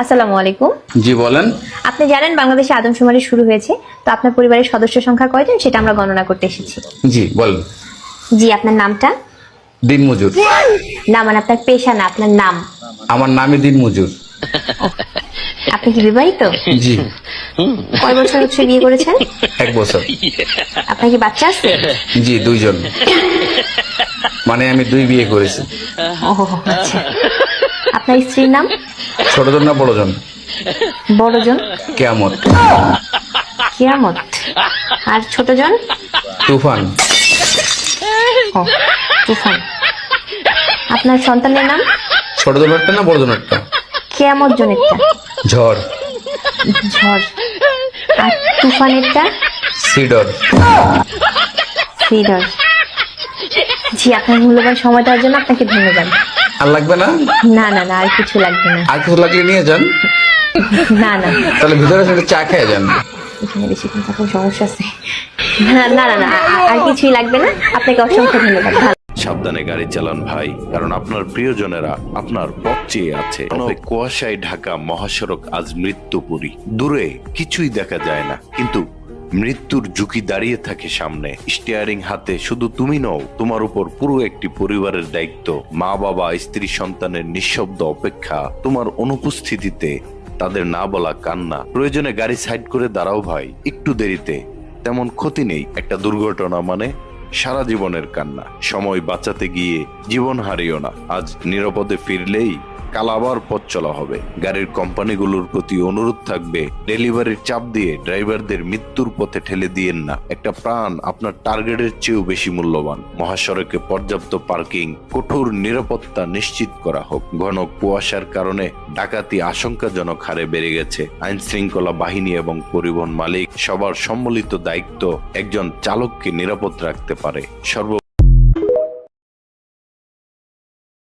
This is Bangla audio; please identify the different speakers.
Speaker 1: আসসালামু আলাইকুম।
Speaker 2: জি বলেন।
Speaker 1: আপনি জানেন বাংলাদেশে আদমশুমারি শুরু হয়েছে, তো আপনার পরিবারের সদস্য সংখ্যা কয়জন সেটা আমরা গণনা করতে এসেছি।
Speaker 2: জি বলেন।
Speaker 1: জি, আপনার নামটা?
Speaker 2: দিনমজুর।
Speaker 1: না মানে আপনার পেশা না, আপনার নাম।
Speaker 2: আমার নামই দিনমজুর।
Speaker 1: আপনি কি বিবাহিত?
Speaker 2: জি।
Speaker 1: কয় বছর হচ্ছে বিয়ে করেছেন?
Speaker 2: 1 বছর।
Speaker 1: আপনার কি বাচ্চা আছে?
Speaker 2: জি 2 জন। মানে আমি 2 বিয়ে করেছি।
Speaker 1: ও আচ্ছা। আপনার স্ত্রীর নাম?
Speaker 2: ছোটজন না বড়জন?
Speaker 1: বড়জন?
Speaker 2: কেয়ামত।
Speaker 1: কিয়ামত। আর ছোটজন?
Speaker 2: তুফান।
Speaker 1: ও তুফান। আপনার সন্তানের নাম?
Speaker 2: ছোটজন একটা না বড়জন একটা?
Speaker 1: কিয়ামত জনেরটা?
Speaker 2: ঝড়।
Speaker 1: ঝড়। আর তুফানেরটা?
Speaker 2: সিডর।
Speaker 1: ফিডার। জি, আপনার মূল্যবান সময় দেওয়ার জন্য আপনাকে ধন্যবাদ।
Speaker 2: আর লাগবে না?
Speaker 1: না না না, আর কিছু লাগবে না।
Speaker 2: আর কিছু লাগলে নিয়ে যান।
Speaker 1: না না,
Speaker 2: তাহলে ভিতরে সেটা চা খেয়ে যান।
Speaker 1: এখানে বেশি থাকার সমস্যা আছে। না না না না, আর কিছুই লাগবে না। আপনাকে অসংখ্য ধন্যবাদ। ভালো।
Speaker 3: সাবধানে গাড়ি চালান ভাই, কারণ আপনার প্রিয়জনেরা আপনার পথ চেয়ে আছে। কুয়াশায় ঢাকা মহাসড়ক আজ মৃত্যুপুরী। দূরে কিছুই দেখা যায় না, কিন্তু মৃত্যুর ঝুঁকি দাঁড়িয়ে থাকে সামনে। স্টিয়ারিং হাতে শুধু তুমি নও, তোমার উপর পুরো একটি পরিবারের দায়িত্ব। মা বাবা, স্ত্রী, সন্তানের নিঃশব্দ অপেক্ষা তোমার অনুপস্থিতিতে, তাদের না বলা কান্না। প্রয়োজনে গাড়ি সাইড করে দাঁড়াও ভাই, একটু দেরিতে তেমন ক্ষতি নেই। একটা দুর্ঘটনা মানে সারা জীবনের কান্না। সময় বাঁচাতে গিয়ে জীবন হারিও না। আজ নিরাপদে ফিরলেই কাল আবার পথ চলা হবে। গাড়ির কোম্পানিগুলোর প্রতি অনুরোধ থাকবে, ডেলিভারির চাপ দিয়ে ড্রাইভারদের মৃত্যুর পথে ঠেলে দিয়েন না। একটা প্রাণ আপনার টার্গেটের চেয়েও বেশি মূল্যবান। মহাসড়কে পর্যাপ্ত পার্কিং, কঠোর নিরাপত্তা নিশ্চিত করা হোক। ঘন কুয়াশার কারণে ডাকাতি আশঙ্কাজনক হারে বেড়ে গেছে। আইন শৃঙ্খলা বাহিনী এবং পরিবহন মালিক সবার সম্মিলিত দায়িত্ব একজন চালককে নিরাপদ রাখতে পারে।